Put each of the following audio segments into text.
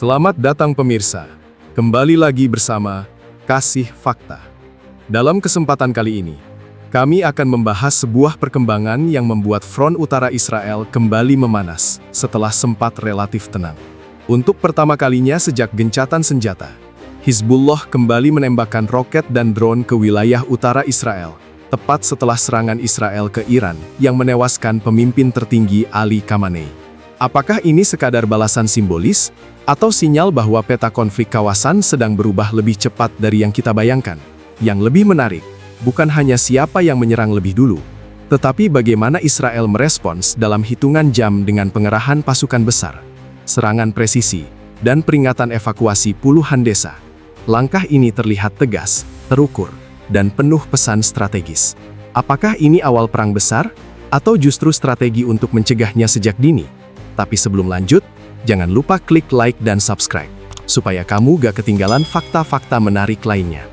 Selamat datang pemirsa, kembali lagi bersama Kasih Fakta. Dalam kesempatan kali ini, kami akan membahas sebuah perkembangan yang membuat front utara Israel kembali memanas setelah sempat relatif tenang. Untuk pertama kalinya sejak gencatan senjata, Hizbullah kembali menembakkan roket dan drone ke wilayah utara Israel, tepat setelah serangan Israel ke Iran yang menewaskan pemimpin tertinggi Ali Khamenei. Apakah ini sekadar balasan simbolis, atau sinyal bahwa peta konflik kawasan sedang berubah lebih cepat dari yang kita bayangkan? Yang lebih menarik, bukan hanya siapa yang menyerang lebih dulu, tetapi bagaimana Israel merespons dalam hitungan jam dengan pengerahan pasukan besar, serangan presisi, dan peringatan evakuasi puluhan desa. Langkah ini terlihat tegas, terukur, dan penuh pesan strategis. Apakah ini awal perang besar, atau justru strategi untuk mencegahnya sejak dini? Tapi sebelum lanjut, jangan lupa klik like dan subscribe, supaya kamu gak ketinggalan fakta-fakta menarik lainnya.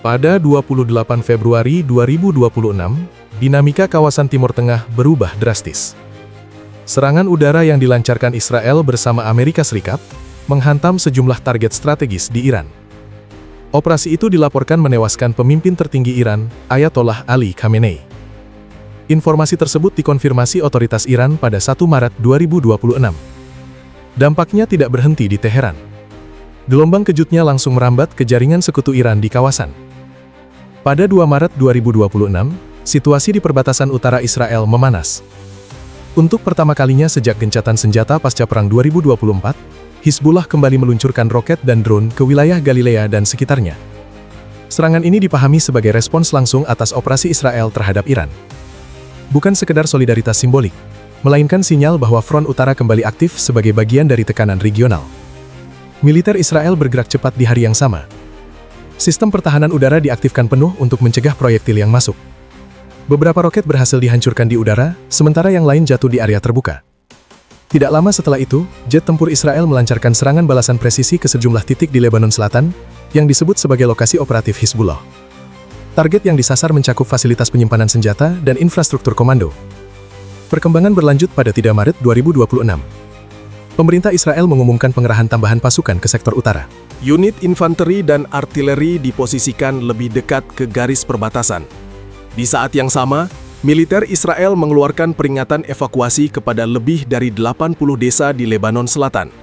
Pada 28 Februari 2026, dinamika kawasan Timur Tengah berubah drastis. Serangan udara yang dilancarkan Israel bersama Amerika Serikat menghantam sejumlah target strategis di Iran. Operasi itu dilaporkan menewaskan pemimpin tertinggi Iran, Ayatollah Ali Khamenei. Informasi tersebut dikonfirmasi otoritas Iran pada 1 Maret 2026. Dampaknya tidak berhenti di Teheran. Gelombang kejutnya langsung merambat ke jaringan sekutu Iran di kawasan. Pada 2 Maret 2026, situasi di perbatasan utara Israel memanas. Untuk pertama kalinya sejak gencatan senjata pasca Perang 2024, Hizbullah kembali meluncurkan roket dan drone ke wilayah Galilea dan sekitarnya. Serangan ini dipahami sebagai respons langsung atas operasi Israel terhadap Iran. Bukan sekedar solidaritas simbolik, melainkan sinyal bahwa front utara kembali aktif sebagai bagian dari tekanan regional. Militer Israel bergerak cepat di hari yang sama. Sistem pertahanan udara diaktifkan penuh untuk mencegah proyektil yang masuk. Beberapa roket berhasil dihancurkan di udara, sementara yang lain jatuh di area terbuka. Tidak lama setelah itu, jet tempur Israel melancarkan serangan balasan presisi ke sejumlah titik di Lebanon Selatan, yang disebut sebagai lokasi operatif Hizbullah. Target yang disasar mencakup fasilitas penyimpanan senjata dan infrastruktur komando. Perkembangan berlanjut pada 3 Maret 2026. Pemerintah Israel mengumumkan pengerahan tambahan pasukan ke sektor utara. Unit infanteri dan artileri diposisikan lebih dekat ke garis perbatasan. Di saat yang sama, militer Israel mengeluarkan peringatan evakuasi kepada lebih dari 80 desa di Lebanon Selatan.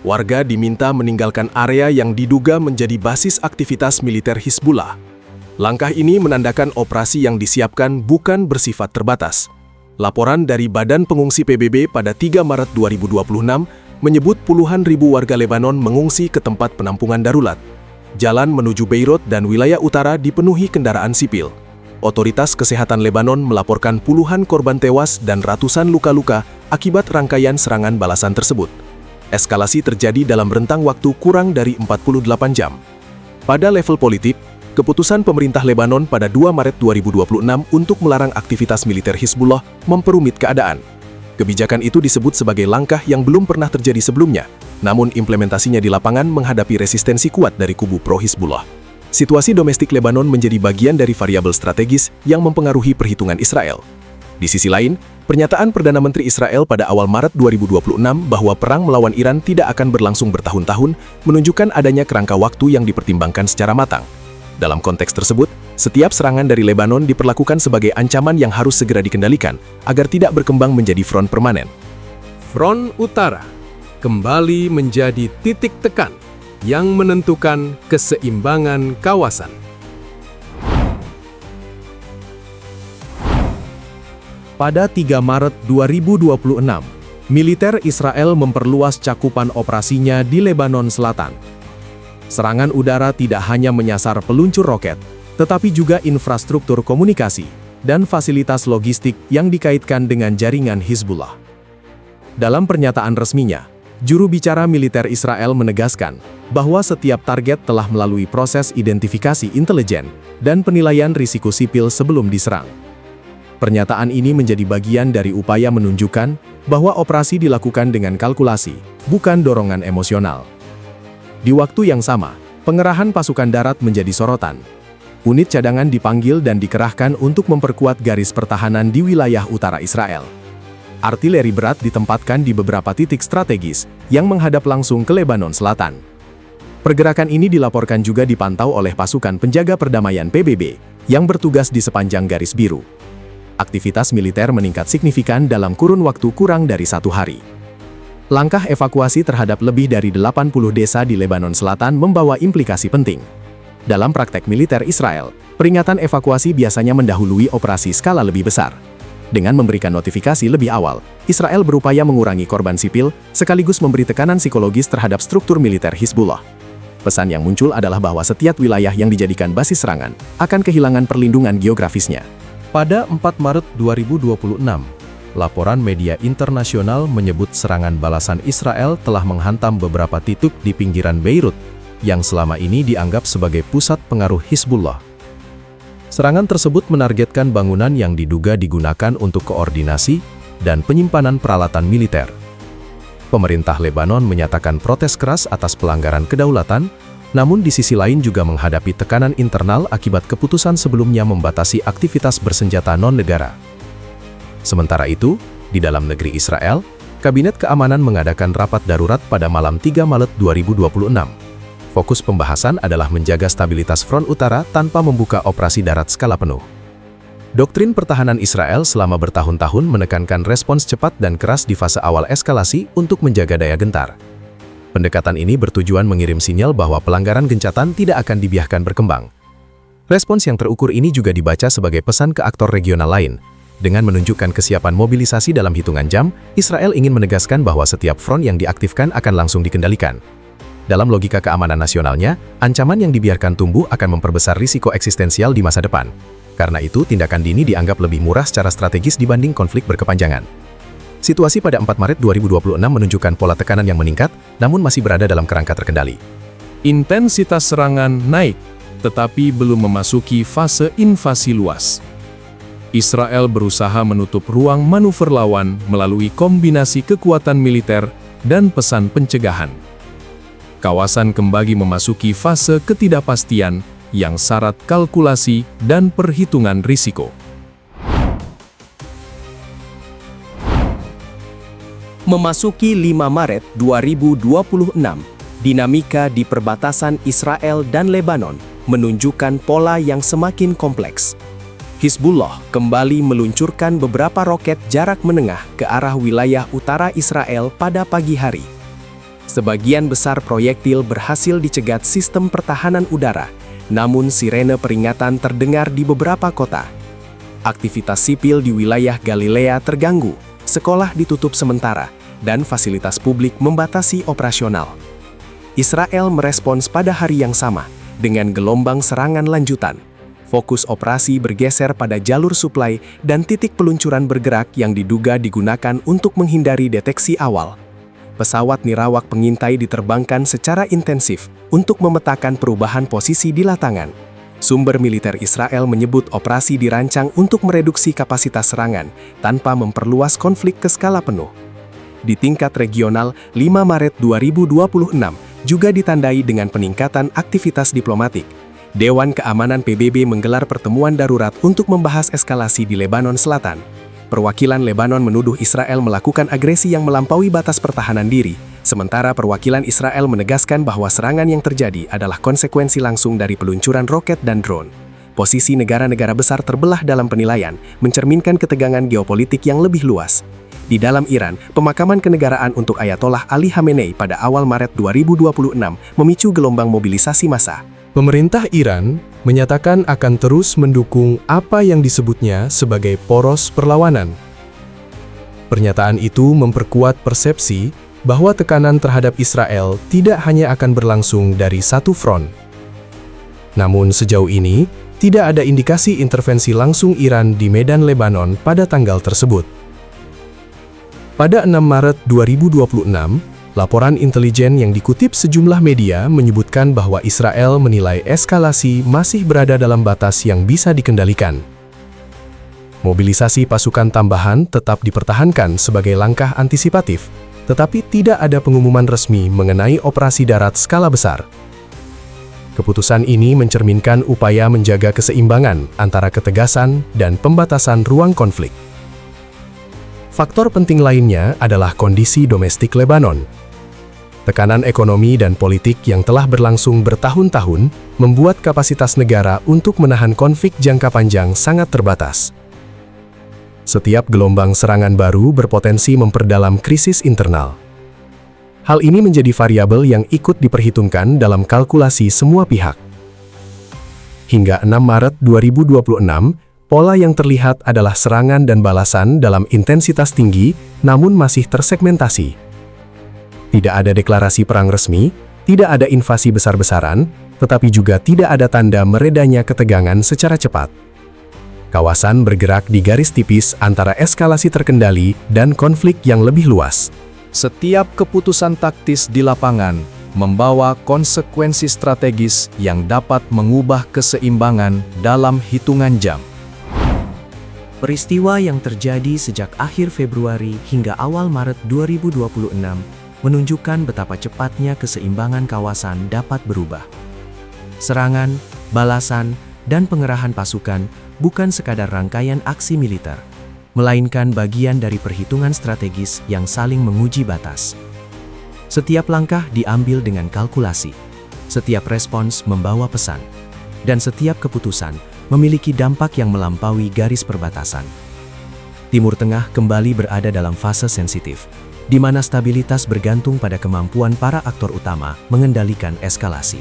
Warga diminta meninggalkan area yang diduga menjadi basis aktivitas militer Hizbullah. Langkah ini menandakan operasi yang disiapkan bukan bersifat terbatas. Laporan dari Badan Pengungsi PBB pada 3 Maret 2026 menyebut puluhan ribu warga Lebanon mengungsi ke tempat penampungan darurat. Jalan menuju Beirut dan wilayah utara dipenuhi kendaraan sipil. Otoritas Kesehatan Lebanon melaporkan puluhan korban tewas dan ratusan luka-luka akibat rangkaian serangan balasan tersebut. Eskalasi terjadi dalam rentang waktu kurang dari 48 jam. Pada level politik, keputusan pemerintah Lebanon pada 2 Maret 2026 untuk melarang aktivitas militer Hizbullah memperumit keadaan. Kebijakan itu disebut sebagai langkah yang belum pernah terjadi sebelumnya, namun implementasinya di lapangan menghadapi resistensi kuat dari kubu pro-Hizbullah. Situasi domestik Lebanon menjadi bagian dari variabel strategis yang mempengaruhi perhitungan Israel. Di sisi lain, pernyataan Perdana Menteri Israel pada awal Maret 2026 bahwa perang melawan Iran tidak akan berlangsung bertahun-tahun menunjukkan adanya kerangka waktu yang dipertimbangkan secara matang. Dalam konteks tersebut, setiap serangan dari Lebanon diperlakukan sebagai ancaman yang harus segera dikendalikan agar tidak berkembang menjadi front permanen. Front Utara kembali menjadi titik tekan yang menentukan keseimbangan kawasan. Pada 3 Maret 2026, militer Israel memperluas cakupan operasinya di Lebanon Selatan. Serangan udara tidak hanya menyasar peluncur roket, tetapi juga infrastruktur komunikasi dan fasilitas logistik yang dikaitkan dengan jaringan Hizbullah. Dalam pernyataan resminya, juru bicara militer Israel menegaskan bahwa setiap target telah melalui proses identifikasi intelijen dan penilaian risiko sipil sebelum diserang. Pernyataan ini menjadi bagian dari upaya menunjukkan bahwa operasi dilakukan dengan kalkulasi, bukan dorongan emosional. Di waktu yang sama, pengerahan pasukan darat menjadi sorotan. unit cadangan dipanggil dan dikerahkan untuk memperkuat garis pertahanan di wilayah utara Israel. Artileri berat ditempatkan di beberapa titik strategis yang menghadap langsung ke Lebanon Selatan. Pergerakan ini dilaporkan juga dipantau oleh pasukan penjaga perdamaian PBB yang bertugas di sepanjang garis biru. Aktivitas militer meningkat signifikan dalam kurun waktu kurang dari 1 hari. Langkah evakuasi terhadap lebih dari 80 desa di Lebanon Selatan membawa implikasi penting. Dalam praktek militer Israel, peringatan evakuasi biasanya mendahului operasi skala lebih besar. Dengan memberikan notifikasi lebih awal, Israel berupaya mengurangi korban sipil, sekaligus memberi tekanan psikologis terhadap struktur militer Hizbullah. Pesan yang muncul adalah bahwa setiap wilayah yang dijadikan basis serangan akan kehilangan perlindungan geografisnya. Pada 4 Maret 2026, laporan media internasional menyebut serangan balasan Israel telah menghantam beberapa titik di pinggiran Beirut, yang selama ini dianggap sebagai pusat pengaruh Hizbullah. Serangan tersebut menargetkan bangunan yang diduga digunakan untuk koordinasi dan penyimpanan peralatan militer. Pemerintah Lebanon menyatakan protes keras atas pelanggaran kedaulatan, namun di sisi lain juga menghadapi tekanan internal akibat keputusan sebelumnya membatasi aktivitas bersenjata non-negara. Sementara itu, di dalam negeri Israel, Kabinet Keamanan mengadakan rapat darurat pada malam 3 Maret 2026. Fokus pembahasan adalah menjaga stabilitas front utara tanpa membuka operasi darat skala penuh. Doktrin pertahanan Israel selama bertahun-tahun menekankan respons cepat dan keras di fase awal eskalasi untuk menjaga daya gentar. Pendekatan ini bertujuan mengirim sinyal bahwa pelanggaran gencatan tidak akan dibiarkan berkembang. Respons yang terukur ini juga dibaca sebagai pesan ke aktor regional lain. Dengan menunjukkan kesiapan mobilisasi dalam hitungan jam, Israel ingin menegaskan bahwa setiap front yang diaktifkan akan langsung dikendalikan. Dalam logika keamanan nasionalnya, ancaman yang dibiarkan tumbuh akan memperbesar risiko eksistensial di masa depan. Karena itu, tindakan dini dianggap lebih murah secara strategis dibanding konflik berkepanjangan. Situasi pada 4 Maret 2026 menunjukkan pola tekanan yang meningkat, namun masih berada dalam kerangka terkendali. Intensitas serangan naik, tetapi belum memasuki fase invasi luas. Israel berusaha menutup ruang manuver lawan melalui kombinasi kekuatan militer dan pesan pencegahan. Kawasan kembali memasuki fase ketidakpastian yang syarat kalkulasi dan perhitungan risiko. Memasuki 5 Maret 2026, dinamika di perbatasan Israel dan Lebanon menunjukkan pola yang semakin kompleks. Hizbullah kembali meluncurkan beberapa roket jarak menengah ke arah wilayah utara Israel pada pagi hari. Sebagian besar proyektil berhasil dicegat sistem pertahanan udara, namun sirene peringatan terdengar di beberapa kota. Aktivitas sipil di wilayah Galilea terganggu, sekolah ditutup sementara, dan fasilitas publik membatasi operasional. Israel merespons pada hari yang sama, dengan gelombang serangan lanjutan. Fokus operasi bergeser pada jalur suplai dan titik peluncuran bergerak yang diduga digunakan untuk menghindari deteksi awal. Pesawat nirawak pengintai diterbangkan secara intensif untuk memetakan perubahan posisi di latangan. Sumber militer Israel menyebut operasi dirancang untuk mereduksi kapasitas serangan tanpa memperluas konflik ke skala penuh. Di tingkat regional, 5 Maret 2026 juga ditandai dengan peningkatan aktivitas diplomatik. Dewan Keamanan PBB menggelar pertemuan darurat untuk membahas eskalasi di Lebanon Selatan. Perwakilan Lebanon menuduh Israel melakukan agresi yang melampaui batas pertahanan diri, sementara perwakilan Israel menegaskan bahwa serangan yang terjadi adalah konsekuensi langsung dari peluncuran roket dan drone. Posisi negara-negara besar terbelah dalam penilaian, mencerminkan ketegangan geopolitik yang lebih luas. Di dalam Iran, pemakaman kenegaraan untuk Ayatollah Ali Khamenei pada awal Maret 2026 memicu gelombang mobilisasi massa. Pemerintah Iran menyatakan akan terus mendukung apa yang disebutnya sebagai poros perlawanan. Pernyataan itu memperkuat persepsi bahwa tekanan terhadap Israel tidak hanya akan berlangsung dari satu front. Namun sejauh ini, tidak ada indikasi intervensi langsung Iran di medan Lebanon pada tanggal tersebut. Pada 6 Maret 2026, laporan intelijen yang dikutip sejumlah media menyebutkan bahwa Israel menilai eskalasi masih berada dalam batas yang bisa dikendalikan. Mobilisasi pasukan tambahan tetap dipertahankan sebagai langkah antisipatif, tetapi tidak ada pengumuman resmi mengenai operasi darat skala besar. Keputusan ini mencerminkan upaya menjaga keseimbangan antara ketegasan dan pembatasan ruang konflik. Faktor penting lainnya adalah kondisi domestik Lebanon. Tekanan ekonomi dan politik yang telah berlangsung bertahun-tahun membuat kapasitas negara untuk menahan konflik jangka panjang sangat terbatas. Setiap gelombang serangan baru berpotensi memperdalam krisis internal. Hal ini menjadi variabel yang ikut diperhitungkan dalam kalkulasi semua pihak. Hingga 6 Maret 2026, pola yang terlihat adalah serangan dan balasan dalam intensitas tinggi, namun masih tersegmentasi. Tidak ada deklarasi perang resmi, tidak ada invasi besar-besaran, tetapi juga tidak ada tanda meredanya ketegangan secara cepat. Kawasan bergerak di garis tipis antara eskalasi terkendali dan konflik yang lebih luas. Setiap keputusan taktis di lapangan membawa konsekuensi strategis yang dapat mengubah keseimbangan dalam hitungan jam. Peristiwa yang terjadi sejak akhir Februari hingga awal Maret 2026 menunjukkan betapa cepatnya keseimbangan kawasan dapat berubah. Serangan, balasan, dan pengerahan pasukan bukan sekadar rangkaian aksi militer, melainkan bagian dari perhitungan strategis yang saling menguji batas. Setiap langkah diambil dengan kalkulasi, setiap respons membawa pesan, dan setiap keputusan memiliki dampak yang melampaui garis perbatasan. Timur Tengah kembali berada dalam fase sensitif, di mana stabilitas bergantung pada kemampuan para aktor utama mengendalikan eskalasi.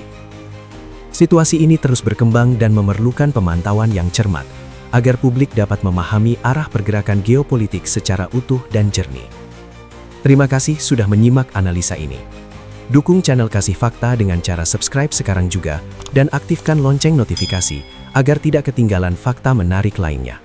Situasi ini terus berkembang dan memerlukan pemantauan yang cermat, agar publik dapat memahami arah pergerakan geopolitik secara utuh dan jernih. Terima kasih sudah menyimak analisa ini. Dukung channel Kasih Fakta dengan cara subscribe sekarang juga, dan aktifkan lonceng notifikasi, agar tidak ketinggalan fakta menarik lainnya.